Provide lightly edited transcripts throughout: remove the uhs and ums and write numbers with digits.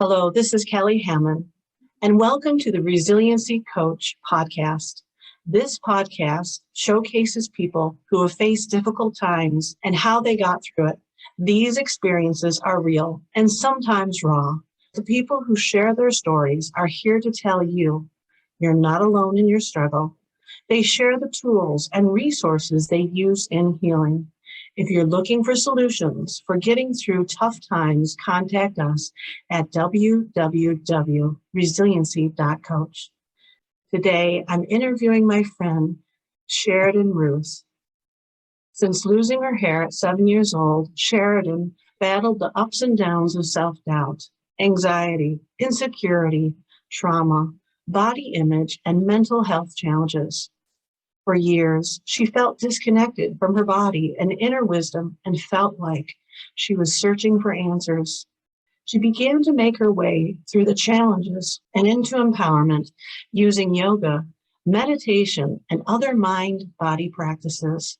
Hello, this is Kelly Hammond, and welcome to the Resiliency Coach podcast. This podcast showcases people who have faced difficult times and how they got through it. These experiences are real and sometimes raw. The people who share their stories are here to tell you you're not alone in your struggle. They share the tools and resources they use in healing. If you're looking for solutions for getting through tough times, contact us at www.resiliency.coach. Today, I'm interviewing my friend, Sheridan Ruth. Since losing her hair at 7 years old, Sheridan battled the ups and downs of self-doubt, anxiety, insecurity, trauma, body image, and mental health challenges. For years, she felt disconnected from her body and inner wisdom and felt like she was searching for answers. She began to make her way through the challenges and into empowerment using yoga, meditation, and other mind-body practices.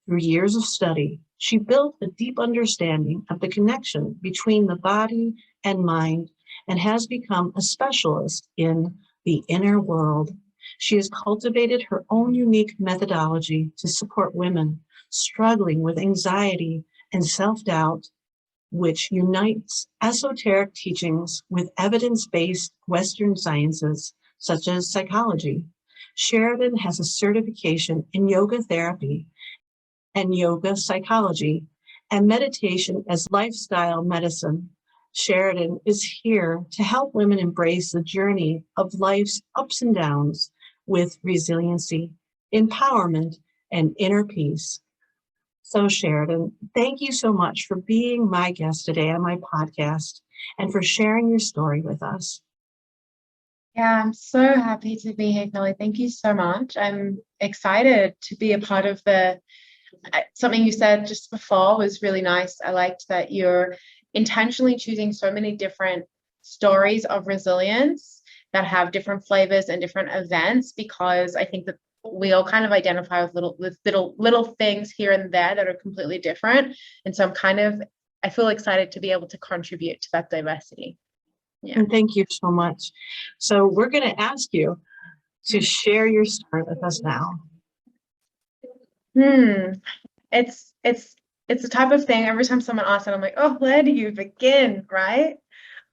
Through years of study, she built a deep understanding of the connection between the body and mind and has become a specialist in the inner world. She has cultivated her own unique methodology to support women struggling with anxiety and self-doubt, which unites esoteric teachings with evidence-based Western sciences, such as psychology. Sheridan has a certification in yoga therapy and yoga psychology and meditation as lifestyle medicine. Sheridan is here to help women embrace the journey of life's ups and downs with resiliency, empowerment, and inner peace. So Sheridan, thank you so much for being my guest today on my podcast and for sharing your story with us. Yeah, I'm so happy to be here, Kelly. Thank you so much. I'm excited to be a part of something you said just before was really nice. I liked that you're intentionally choosing so many different stories of resilience that have different flavors and different events, because I think that we all kind of identify with little things here and there that are completely different. And so I feel excited to be able to contribute to that diversity. Yeah. And thank you so much. So we're going to ask you to share your story with us now. It's the type of thing, every time someone asks it, I'm like, oh, where do you begin, right?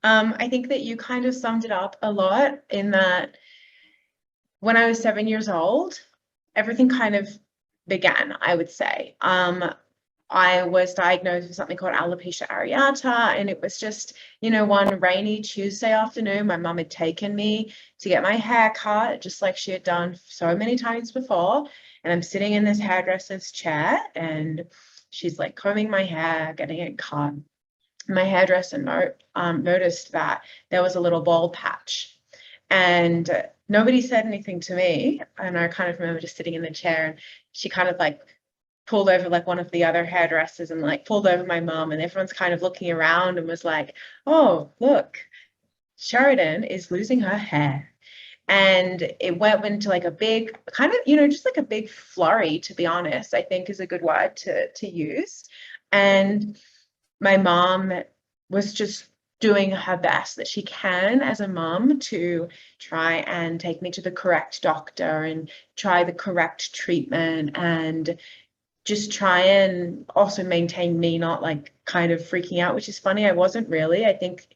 I think that you kind of summed it up a lot in that when I was 7 years old, everything kind of began, I would say. I was diagnosed with something called alopecia areata, and it was just, one rainy Tuesday afternoon, my mum had taken me to get my hair cut, just like she had done so many times before. And I'm sitting in this hairdresser's chair, and she's like combing my hair, getting it cut. My hairdresser noticed that there was a little bald patch, and nobody said anything to me. And I kind of remember just sitting in the chair, and she kind of like pulled over like one of the other hairdressers and like pulled over my mom, and everyone's kind of looking around and was like, oh, look, Sheridan is losing her hair. And it went into like a big kind of, just like a big flurry, to be honest, I think is a good word to use. And my mom was just doing her best that she can as a mom to try and take me to the correct doctor and try the correct treatment and just try and also maintain me not like kind of freaking out, which is funny. I wasn't really. I think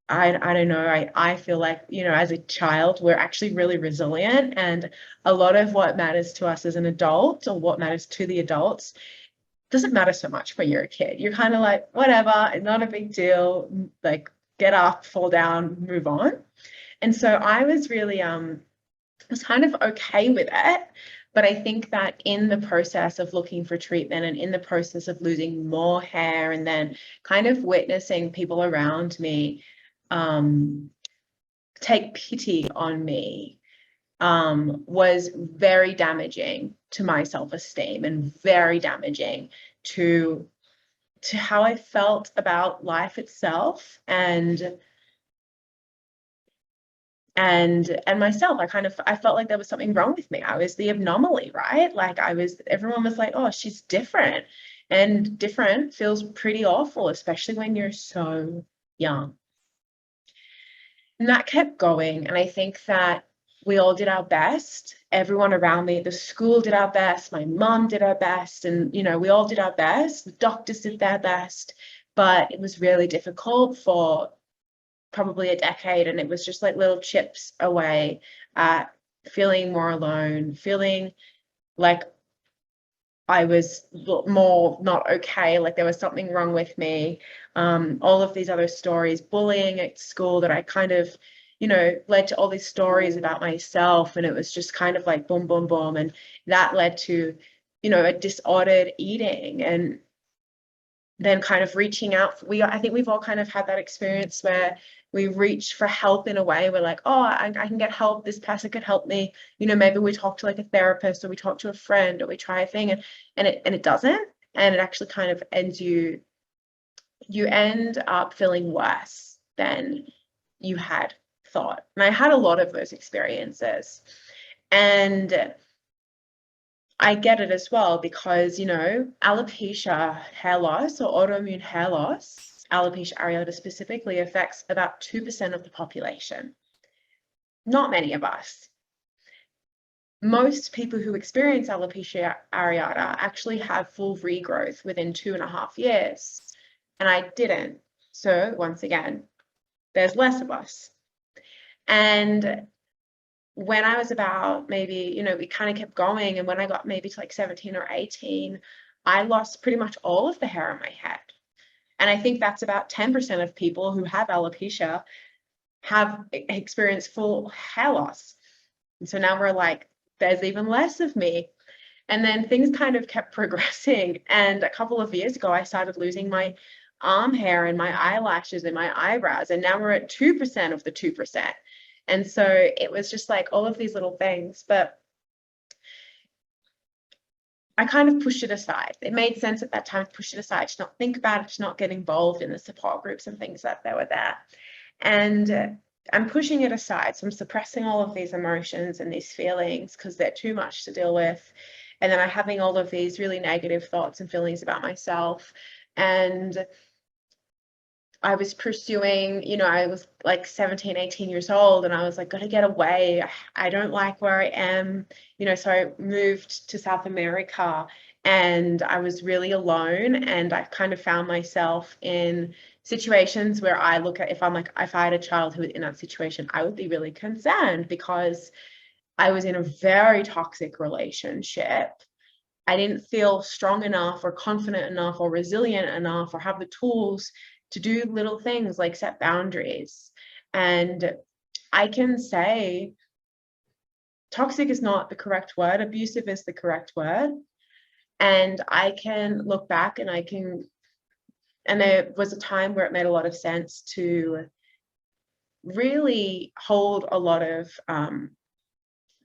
I don't know. I feel like, as a child, we're actually really resilient, and a lot of what matters to us as an adult, or what matters to the adults, doesn't matter so much when you're a kid. You're kind of like, whatever, it's not a big deal, like get up, fall down, move on. And so I was really was kind of okay with it. But I think that in the process of looking for treatment and in the process of losing more hair and then kind of witnessing people around me take pity on me was very damaging to my self-esteem and very damaging to how I felt about life itself and myself. I felt like there was something wrong with me. I was the anomaly, right? Like everyone was like, oh, she's different. And different feels pretty awful, especially when you're so young. that kept going. And I think that we all did our best. Everyone around me, the school did our best. My mom did her best. And, you know, we all did our best. The doctors did their best. But it was really difficult for probably a decade. And it was just like little chips away at feeling more alone, feeling like I was more not okay, like there was something wrong with me. All of these other stories, bullying at school that I kind of, you know, led to all these stories about myself. And it was just kind of like boom, boom, boom. And that led to, you know, a disordered eating, and then kind of reaching out. I think we've all kind of had that experience where we reach for help in a way. We're like, oh, I can get help. This person could help me. You know, maybe we talk to like a therapist, or we talk to a friend, or we try a thing, and it doesn't. And it actually kind of ends you end up feeling worse than you had thought. And I had a lot of those experiences. And I get it as well, because, you know, alopecia hair loss, or autoimmune hair loss, alopecia areata specifically, affects about 2% of the population. Not many of us. Most people who experience alopecia areata actually have full regrowth within 2.5 years. And I didn't. So once again, there's less of us. And when I was about maybe, you know, we kind of kept going. And when I got maybe to like 17 or 18, I lost pretty much all of the hair on my head. And I think that's about 10% of people who have alopecia have experienced full hair loss. And so now we're like, there's even less of me. And then things kind of kept progressing. And a couple of years ago, I started losing my arm hair and my eyelashes and my eyebrows. And now we're at 2% of the 2%. And so it was just like all of these little things, but I kind of pushed it aside. It made sense at that time to push it aside, to not think about it, to not get involved in the support groups and things that were there. And I'm pushing it aside. So I'm suppressing all of these emotions and these feelings because they're too much to deal with. And then I'm having all of these really negative thoughts and feelings about myself. And I was pursuing, you know, I was like 17, 18 years old, and I was like, gotta get away. I don't like where I am, you know, so I moved to South America, and I was really alone. And I kind of found myself in situations where I look at, if I had a child who was in that situation, I would be really concerned, because I was in a very toxic relationship. I didn't feel strong enough or confident enough or resilient enough or have the tools to do little things like set boundaries. And I can say toxic is not the correct word, abusive is the correct word. And I can look back and and there was a time where it made a lot of sense to really hold a lot of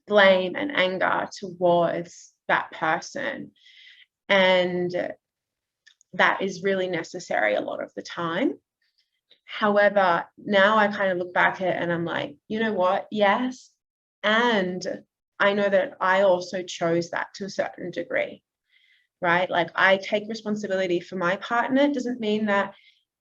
blame and anger towards that person. And that is really necessary a lot of the time. However, now I kind of look back at it and I'm like, you know what? Yes. And I know that I also chose that to a certain degree, right? Like I take responsibility for my part in it. Doesn't mean that,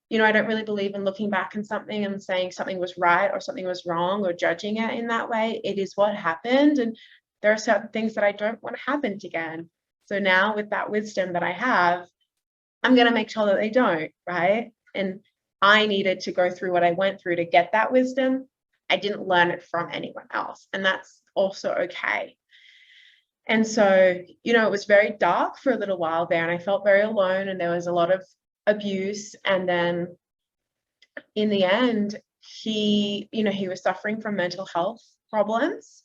you know, I don't really believe in looking back on something and saying something was right or something was wrong or judging it in that way. It is what happened. And there are certain things that I don't want to happen again. So now with that wisdom that I have, I'm going to make sure that they don't, right? And I needed to go through what I went through to get that wisdom. I didn't learn it from anyone else, and that's also okay. And so, you know, it was very dark for a little while there, and I felt very alone, and there was a lot of abuse. And then in the end, he was suffering from mental health problems,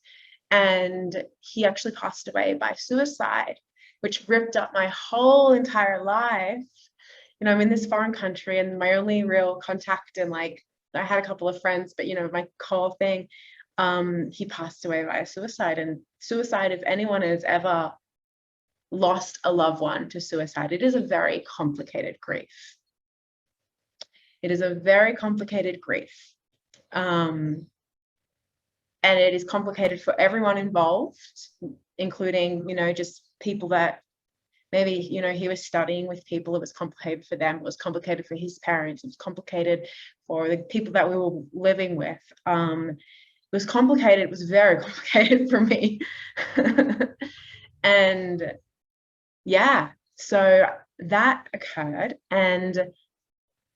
and he actually passed away by suicide, which ripped up my whole entire life. You know, I'm in this foreign country, and my only real contact, and like I had a couple of friends, but you know, my core thing, he passed away via suicide. And suicide, if anyone has ever lost a loved one to suicide, it is a very complicated grief. It is a very complicated grief. And it is complicated for everyone involved, including, you know, just people that maybe, you know, he was studying with people. It was complicated for them. It was complicated for his parents. It was complicated for the people that we were living with. It was complicated. It was very complicated for me. And yeah, so that occurred, and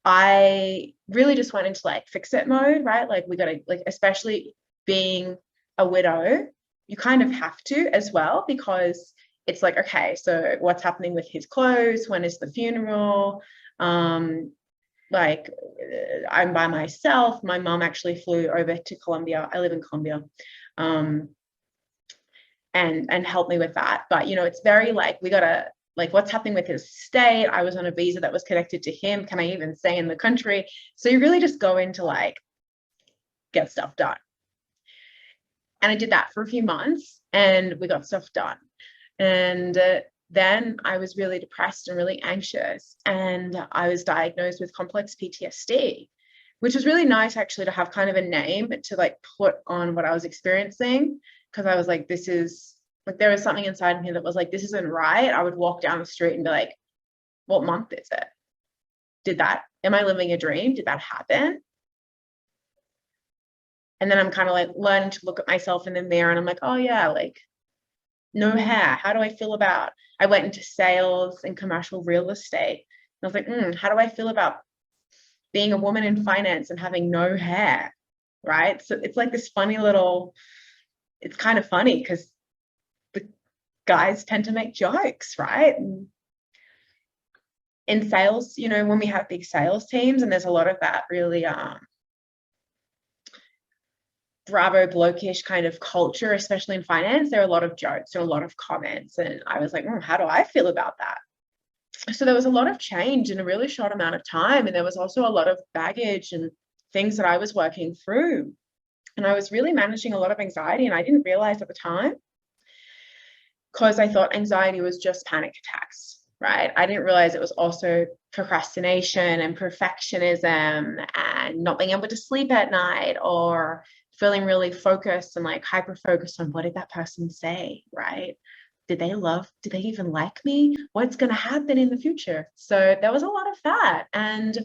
I really just went into like fix it mode, right? Like we gotta, like, especially being a widow, you kind of have to as well, because it's like, okay, so what's happening with his clothes? When is the funeral? Like I'm by myself. My mom actually flew over to Colombia. I live in Colombia. And help me with that. But, you know, it's very like, we gotta, like, what's happening with his state? I was on a visa that was connected to him. Can I even stay in the country? So you really just go into like, get stuff done. And I did that for a few months, and we got stuff done. And then I was really depressed and really anxious, and I was diagnosed with complex PTSD, which was really nice actually to have kind of a name to like put on what I was experiencing. Because I was like, this is like, there was something inside me that was like, this isn't right. I would walk down the street and be like, what month is it? Am I living a dream? Did that happen? And then I'm kind of like learning to look at myself in the mirror, and I'm like, oh yeah, like no hair. How do I feel about, I went into sales and commercial real estate. And I was like, how do I feel about being a woman in finance and having no hair? Right. So it's like this funny little, it's kind of funny because the guys tend to make jokes, right? And in sales, you know, when we have big sales teams, and there's a lot of that really Bravo blokish kind of culture, especially in finance, there are a lot of jokes and a lot of comments. And I was like, how do I feel about that? So there was a lot of change in a really short amount of time. And there was also a lot of baggage and things that I was working through. And I was really managing a lot of anxiety, and I didn't realize at the time, because I thought anxiety was just panic attacks, right? I didn't realize it was also procrastination and perfectionism and not being able to sleep at night, or feeling really focused and like hyper focused on what did that person say, right? Did they even like me? What's going to happen in the future? So there was a lot of that. And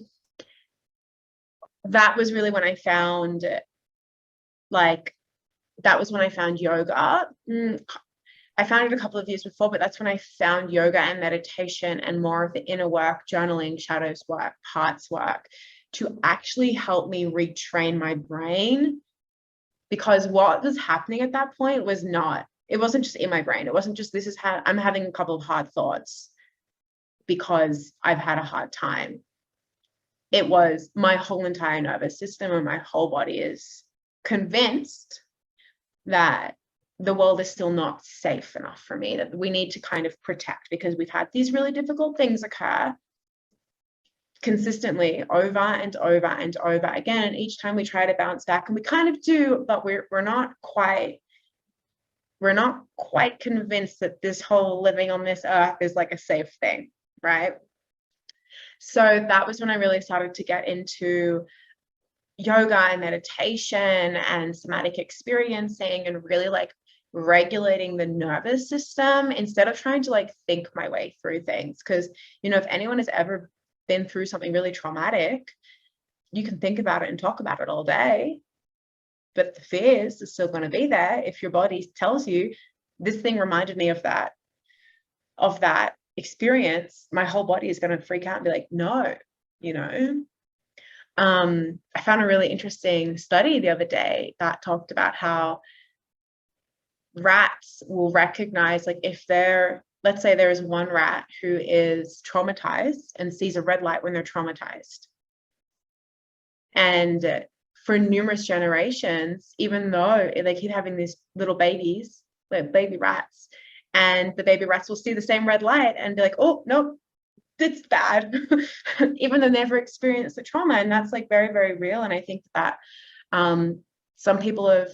that was really when I found yoga. I found it a couple of years before, but that's when I found yoga and meditation and more of the inner work, journaling, shadows work, hearts work, to actually help me retrain my brain. Because what was happening at that point was not, it wasn't just in my brain. It wasn't just, this is how I'm having a couple of hard thoughts because I've had a hard time. It was my whole entire nervous system and my whole body is convinced that the world is still not safe enough for me, that we need to kind of protect, because we've had these really difficult things occur consistently over and over and over again. And each time we try to bounce back, and we kind of do, but we're not quite convinced that this whole living on this earth is like a safe thing, right? So that was when I really started to get into yoga and meditation and somatic experiencing, and really like regulating the nervous system instead of trying to like think my way through things. Because, you know, if anyone has ever been through something really traumatic, you can think about it and talk about it all day, but the fears are still going to be there. If your body tells you, this thing reminded me of that experience, my whole body is going to freak out and be like, no, you know. I found a really interesting study the other day that talked about how rats will recognize, like, if let's say there is one rat who is traumatized and sees a red light when they're traumatized. And for numerous generations, even though they keep having these little babies, like baby rats, and the baby rats will see the same red light and be like, oh, nope, it's bad, even though they never experienced the trauma. And that's like very, very real. And I think that some people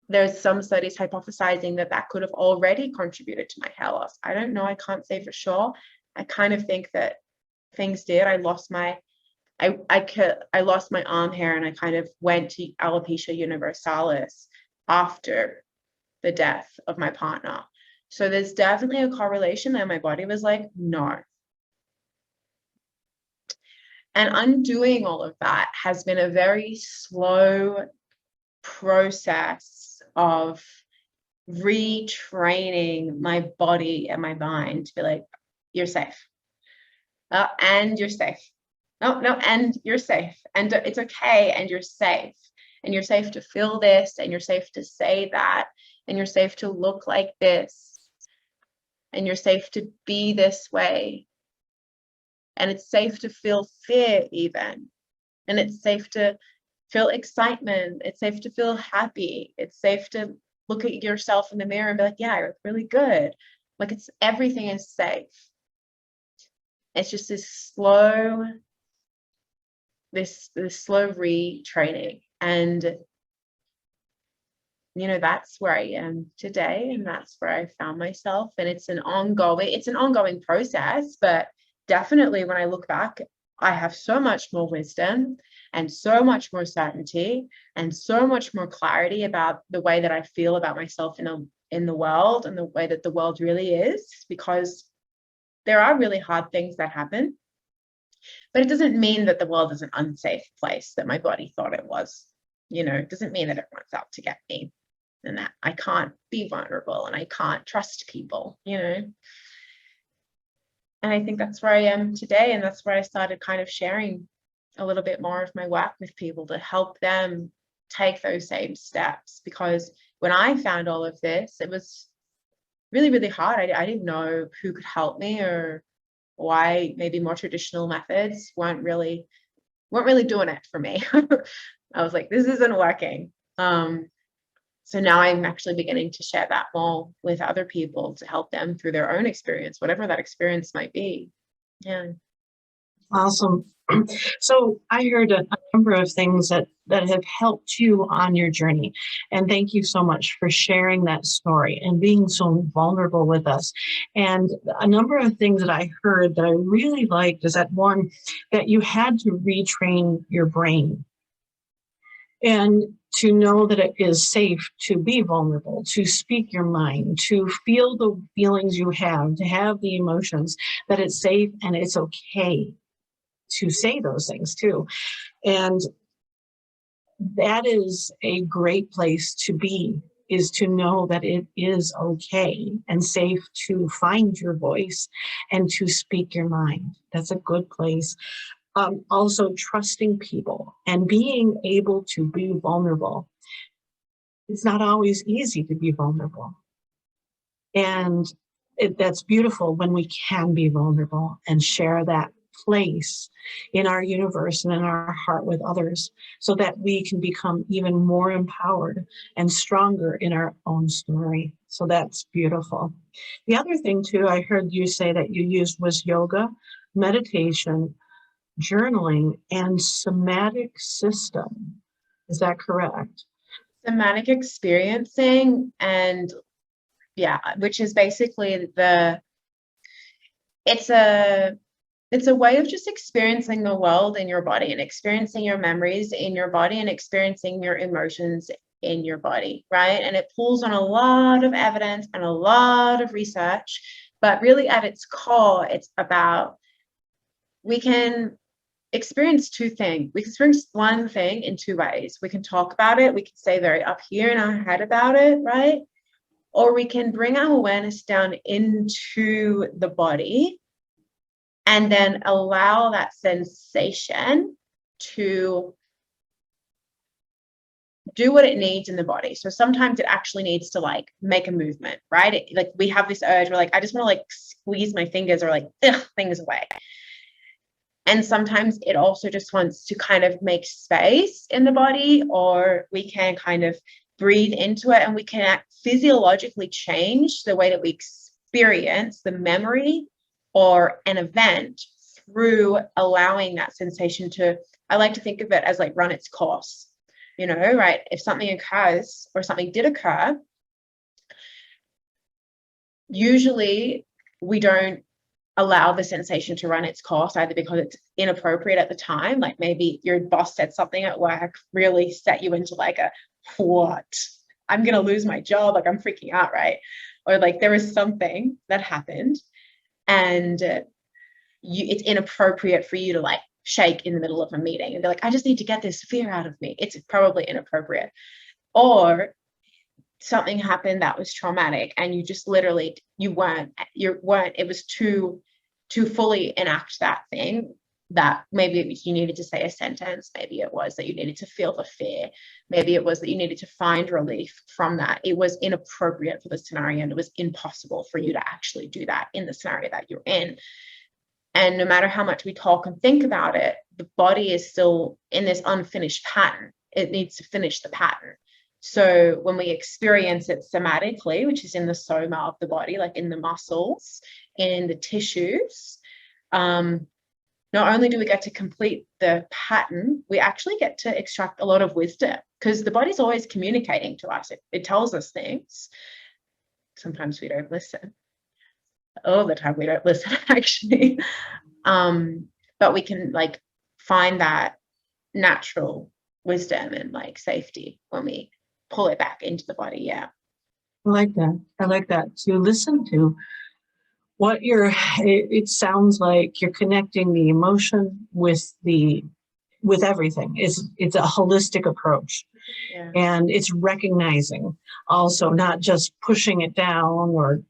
there's some studies hypothesizing that could have already contributed to my hair loss. I don't know. I can't say for sure. I kind of think that things did. I lost my arm hair, and I kind of went to alopecia universalis after the death of my partner. So there's definitely a correlation there. My body was like, no. And undoing all of that has been a very slow process of retraining my body and my mind to be like, you're safe. And you're safe. No, and you're safe. And it's okay. And you're safe. And you're safe to feel this. And you're safe to say that. And you're safe to look like this. And you're safe to be this way. And it's safe to feel fear even. And it's safe to feel excitement. It's safe to feel happy. It's safe to look at yourself in the mirror and be like, yeah, I look really good. Like everything is safe. It's just this slow retraining. And that's where I am today, and that's where I found myself. And it's an ongoing process, but definitely when I look back, I have so much more wisdom and so much more certainty and so much more clarity about the way that I feel about myself in the world and the way that the world really is, because there are really hard things that happen, but it doesn't mean that the world is an unsafe place that my body thought it was. It doesn't mean that everyone's out to get me and that I can't be vulnerable and I can't trust people, And I think that's where I am today. And that's where I started kind of sharing a little bit more of my work with people to help them take those same steps. Because when I found all of this, it was really, really hard. I didn't know who could help me or why maybe more traditional methods weren't really doing it for me. I was like, this isn't working. So now I'm actually beginning to share that more with other people to help them through their own experience, whatever that experience might be. Yeah. Awesome. So I heard a number of things that have helped you on your journey. And thank you so much for sharing that story and being so vulnerable with us. And a number of things that I heard that I really liked is that one, that you had to retrain your brain and to know that it is safe to be vulnerable, to speak your mind, to feel the feelings you have, to have the emotions, that it's safe and it's okay to say those things too. And that is a great place to be, is to know that it is okay and safe to find your voice and to speak your mind. That's a good place. Also trusting people and being able to be vulnerable. It's not always easy to be vulnerable. And that's beautiful when we can be vulnerable and share that place in our universe and in our heart with others, so that we can become even more empowered and stronger in our own story. So that's beautiful. The other thing too, I heard you say that you used was yoga, meditation, journaling, and somatic system. Is that correct? Somatic experiencing, and which is basically it's a way of just experiencing the world in your body and experiencing your memories in your body and experiencing your emotions in your body, right? And it pulls on a lot of evidence and a lot of research, but really at its core, it's about, we can experience two things. We can experience one thing in two ways. We can talk about it. We can stay very up here in our head about it, right? Or we can bring our awareness down into the body and then allow that sensation to do what it needs in the body. So sometimes it actually needs to like make a movement, right? Like we have this urge, we're like, I just want to like squeeze my fingers or like things away. And sometimes it also just wants to kind of make space in the body, or we can kind of breathe into it and we can physiologically change the way that we experience the memory or an event through allowing that sensation to, I like to think of it as like run its course, right? If something occurs or something did occur, usually we don't allow the sensation to run its course, either because it's inappropriate at the time, like maybe your boss said something at work really set you into like a, what? I'm going to lose my job, like I'm freaking out, right? or like there is something that happened, and it's inappropriate for you to like shake in the middle of a meeting and be like, I just need to get this fear out of me. It's probably inappropriate. Or something happened that was traumatic, and you just literally you weren't it was too fully enact that thing, that maybe you needed to say a sentence, maybe it was that you needed to feel the fear, maybe it was that you needed to find relief from that. It was inappropriate for the scenario, and it was impossible for you to actually do that in the scenario that you're in. And no matter how much we talk and think about it, the body is still in this unfinished pattern. It needs to finish the pattern. So when we experience it somatically, which is in the soma of the body, like in the muscles, in the tissues, not only do we get to complete the pattern, we actually get to extract a lot of wisdom, because the body's always communicating to us. It tells us things. Sometimes we don't listen. All the time we don't listen, actually. But we can like find that natural wisdom and like safety when we pull it back into the body. Yeah. I like that. I like that. To listen to what it sounds like you're connecting the emotion with everything. It's a holistic approach. Yeah. And it's recognizing also, not just pushing it down or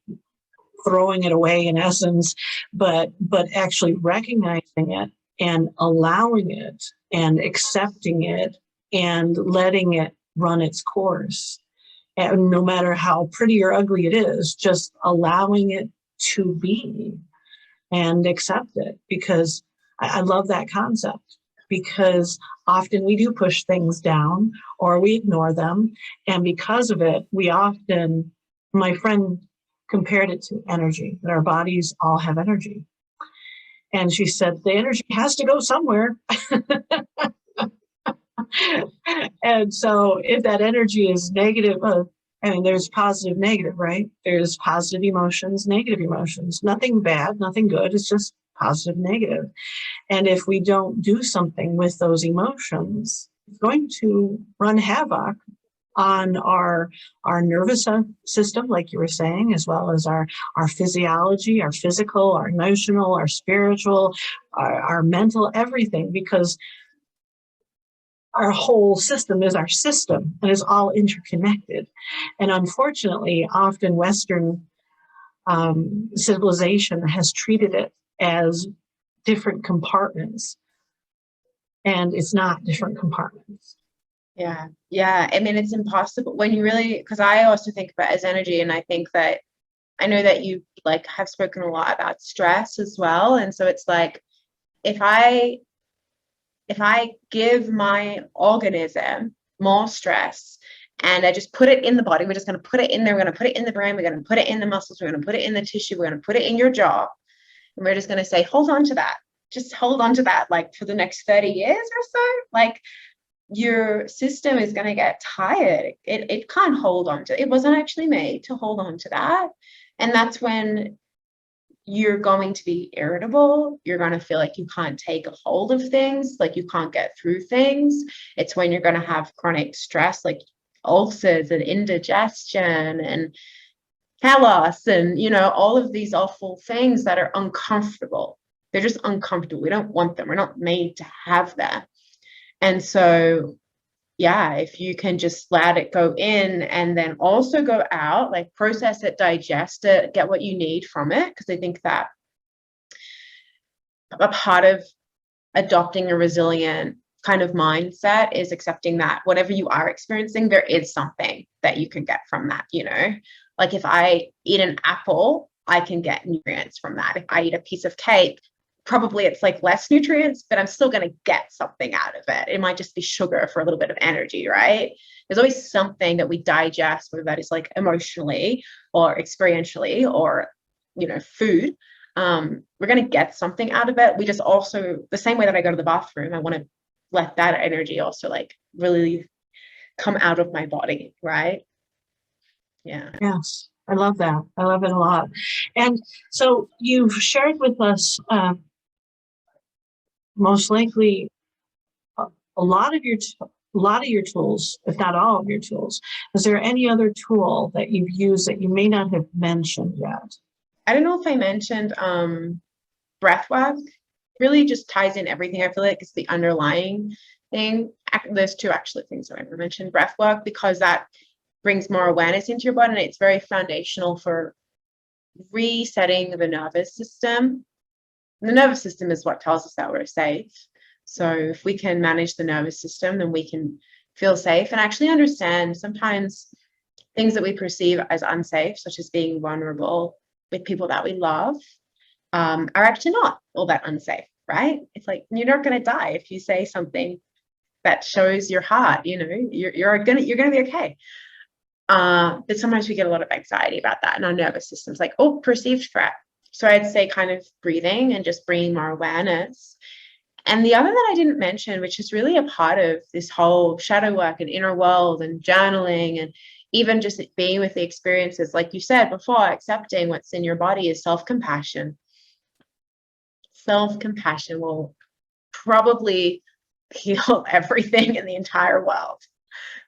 throwing it away in essence, but actually recognizing it and allowing it and accepting it and letting it run its course. And no matter how pretty or ugly it is, just allowing it to be and accept it. Because I love that concept, because often we do push things down or we ignore them. And because of it, my friend compared it to energy, that our bodies all have energy. And she said, the energy has to go somewhere. And so if that energy is negative, there's positive, negative, right? There's positive emotions, negative emotions, nothing bad, nothing good. It's just positive, negative. And if we don't do something with those emotions, it's going to run havoc on our nervous system, like you were saying, as well as our physiology, our physical, our emotional, our spiritual, our mental, everything, because our whole system is our system and is all interconnected. And unfortunately, often Western civilization has treated it as different compartments, and it's not different compartments. Yeah. Yeah. I mean, it's impossible when you really, because I also think about it as energy, and I think that I know that you like have spoken a lot about stress as well. And so it's like, if I give my organism more stress and I just put it in the body, we're just going to put it in there, we're going to put it in the brain, we're going to put it in the muscles, we're going to put it in the tissue, we're going to put it in your jaw, and we're just going to say, hold on to that, just hold on to that, like for the next 30 years or so, like your system is going to get tired. It can't hold on to it. It wasn't actually made to hold on to that. And that's when you're going to be irritable. You're going to feel like you can't take a hold of things, like you can't get through things. It's when you're going to have chronic stress, like ulcers and indigestion and callus and, all of these awful things that are uncomfortable. They're just uncomfortable. We don't want them. We're not made to have them. And so, yeah, if you can just let it go in and then also go out, like process it, digest it, get what you need from it. Because I think that a part of adopting a resilient kind of mindset is accepting that whatever you are experiencing, there is something that you can get from that, Like if I eat an apple, I can get nutrients from that. If I eat a piece of cake, probably it's like less nutrients, but I'm still going to get something out of it. It might just be sugar for a little bit of energy, right? There's always something that we digest, whether that is like emotionally or experientially or, food. We're going to get something out of it. We just also, the same way that I go to the bathroom, I want to let that energy also like really come out of my body, right? Yeah. Yes, I love that. I love it a lot. And so you've shared with us most likely a lot of your a lot of your tools, if not all of your tools. Is there any other tool that you've used that you may not have mentioned yet? I don't know if I mentioned breath work. Really just ties in everything. I feel like it's the underlying thing. There's two actually things that I mentioned. Breath work, because that brings more awareness into your body, and it's very foundational for resetting the nervous system. The nervous system is what tells us that we're safe. So if we can manage the nervous system, then we can feel safe and actually understand sometimes things that we perceive as unsafe, such as being vulnerable with people that we love, are actually not all that unsafe, right? It's like, you're not going to die if you say something that shows your heart, you know, you're gonna be okay. But sometimes we get a lot of anxiety about that, and our nervous system's like, oh, perceived threat. So I'd say kind of breathing and just bringing more awareness. And the other that I didn't mention, which is really a part of this whole shadow work and inner world and journaling, and even just being with the experiences, like you said before, accepting what's in your body, is self-compassion. Self-compassion will probably heal everything in the entire world.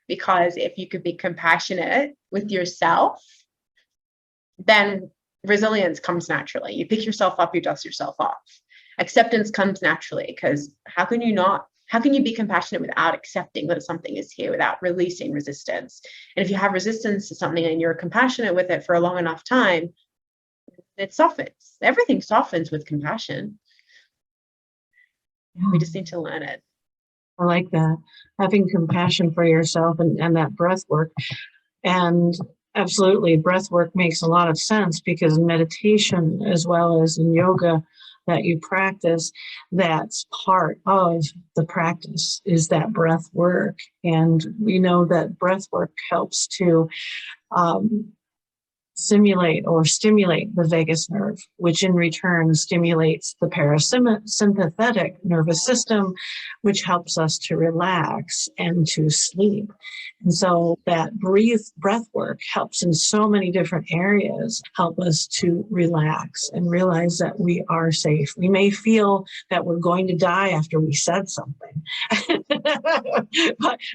Because if you could be compassionate with yourself, then resilience comes naturally. You pick yourself up, you dust yourself off. Acceptance comes naturally, because how can you be compassionate without accepting that something is here, without releasing resistance? And if you have resistance to something and you're compassionate with it for a long enough time, it softens. Everything softens with compassion. We just need to learn it. I like that. Having compassion for yourself and that breath work. And absolutely, breath work makes a lot of sense, because in meditation, as well as in yoga that you practice, that's part of the practice, is that breath work. And we know that breath work helps to simulate or stimulate the vagus nerve, which in return stimulates the parasympathetic nervous system, which helps us to relax and to sleep. And so that breath work helps in so many different areas, help us to relax and realize that we are safe. We may feel that we're going to die after we said something,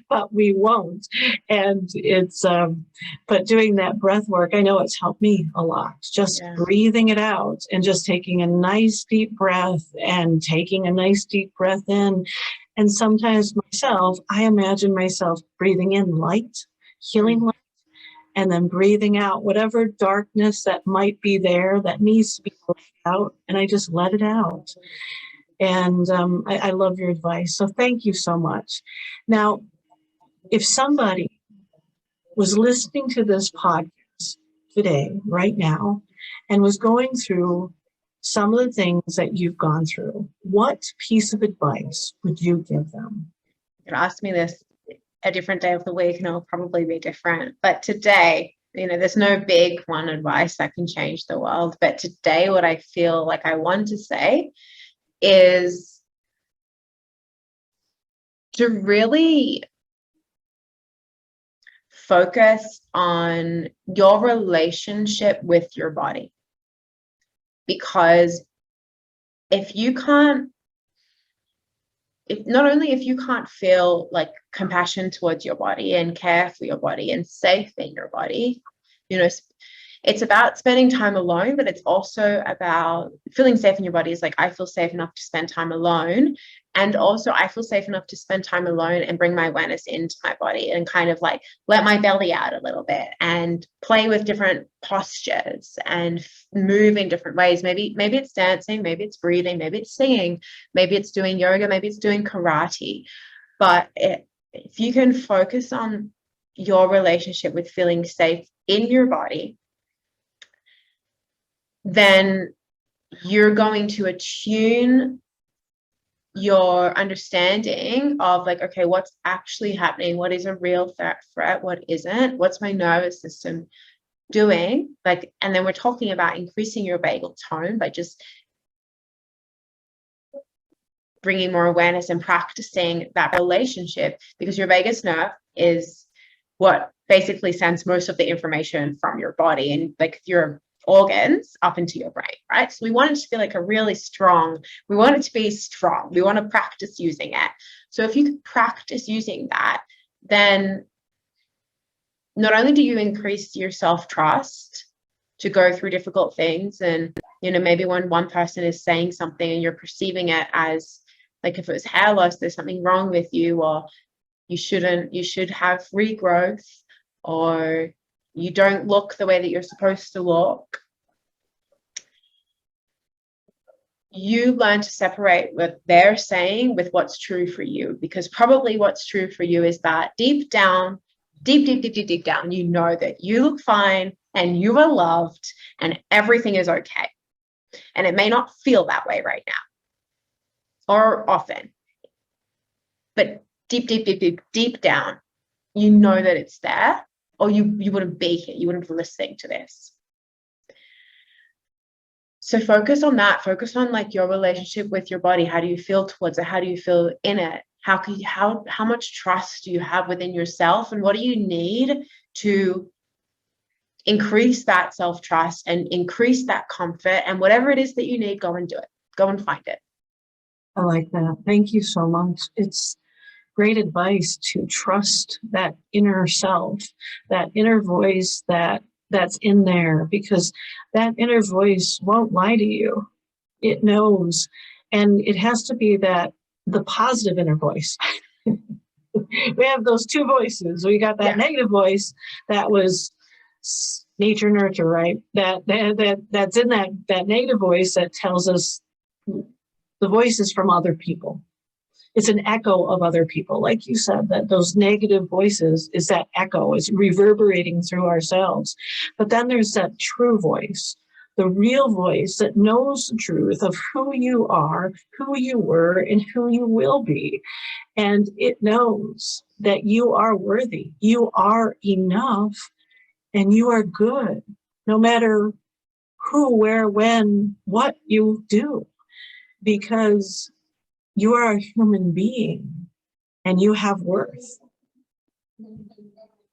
but we won't. And it's, but doing that breath work, I know it's helped me a lot. Just breathing it out and just taking a nice deep breath and taking a nice deep breath in. And sometimes myself, I imagine myself breathing in light, healing light, and then breathing out whatever darkness that might be there that needs to be let out, and I just let it out. And I love your advice. So thank you so much. Now, if somebody was listening to this podcast today, right now, and was going through some of the things that you've gone through, what piece of advice would you give them? You could ask me this a different day of the week and it'll probably be different. But today, there's no big one advice that can change the world. But today, what I feel like I want to say is to really focus on your relationship with your body. Because if not only if you can't feel like compassion towards your body and care for your body and safe in your body, it's about spending time alone, but it's also about feeling safe in your body. Is like, I feel safe enough to spend time alone. And also I feel safe enough to spend time alone and bring my awareness into my body and kind of like let my belly out a little bit and play with different postures and move in different ways. Maybe it's dancing, maybe it's breathing, maybe it's singing, maybe it's doing yoga, maybe it's doing karate. But if you can focus on your relationship with feeling safe in your body, then you're going to attune your understanding of like, okay, what's actually happening? What is a real threat? What isn't? What's my nervous system doing? Like, and then we're talking about increasing your vagal tone by just bringing more awareness and practicing that relationship, because your vagus nerve is what basically sends most of the information from your body and like your organs up into your brain, right? So we want it to be like we want it to be strong. We want to practice using it. So if you can practice using that, then not only do you increase your self-trust to go through difficult things, and maybe when one person is saying something and you're perceiving it as like, if it was hair loss, there's something wrong with you, or you should have regrowth, or you don't look the way that you're supposed to look. You learn to separate what they're saying with what's true for you, because probably what's true for you is that deep down, deep down, you know that you look fine and you are loved and everything is okay. And it may not feel that way right now or often, but deep down, you know that it's there, or you wouldn't be here, you wouldn't be listening to this. So focus on that. Focus on like your relationship with your body. How do you feel towards it? How do you feel in it? How much trust do you have within yourself? And what do you need to increase that self-trust and increase that comfort? And whatever it is that you need, go and do it. Go and find it. I like that. Thank you so much. It's great advice to trust that inner self, that inner voice that's in there, because that inner voice won't lie to you. It knows. And it has to be the positive inner voice. We have those two voices. We got that negative voice that was nature nurture, right? That's in that negative voice that tells us the voices from other people. It's an echo of other people. Like you said, that those negative voices is that echo, is reverberating through ourselves. But then there's that true voice, the real voice that knows the truth of who you are, who you were, and who you will be. And it knows that you are worthy, you are enough, and you are good, no matter who, where, when, what you do, because you are a human being and you have worth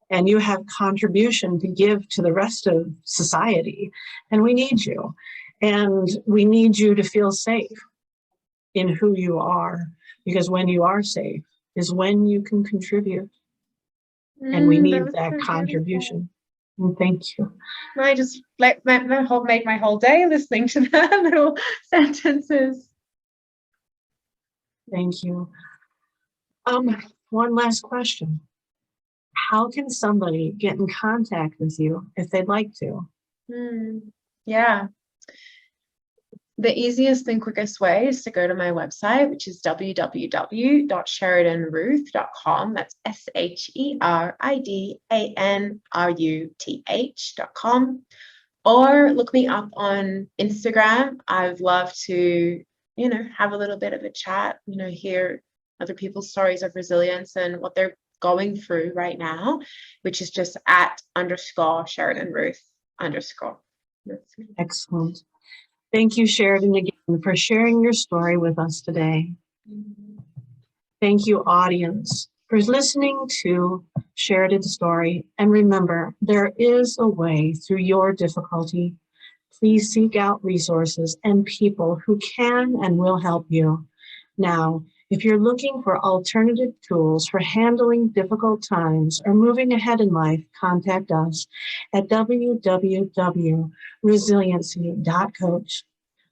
and you have contribution to give to the rest of society. And we need you. And we need you to feel safe in who you are, because when you are safe is when you can contribute. And we need that contribution. And thank you. I just made my whole day listening to that little sentences. Thank you. One last question. How can somebody get in contact with you if they'd like to? Yeah. The easiest and quickest way is to go to my website, which is www.sheridanruth.com. That's SHERIDANRUTH.com. Or look me up on Instagram. I'd love to, have a little bit of a chat, hear other people's stories of resilience and what they're going through right now, which is just @_Sheridan Ruth _. Excellent. Thank you, Sheridan, again, for sharing your story with us today. Thank you, audience, for listening to Sheridan's story. And remember, there is a way through your difficulty. Please seek out resources and people who can and will help you. Now, if you're looking for alternative tools for handling difficult times or moving ahead in life, contact us at www.resiliency.coach.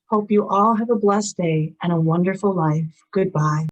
Hope you all have a blessed day and a wonderful life. Goodbye.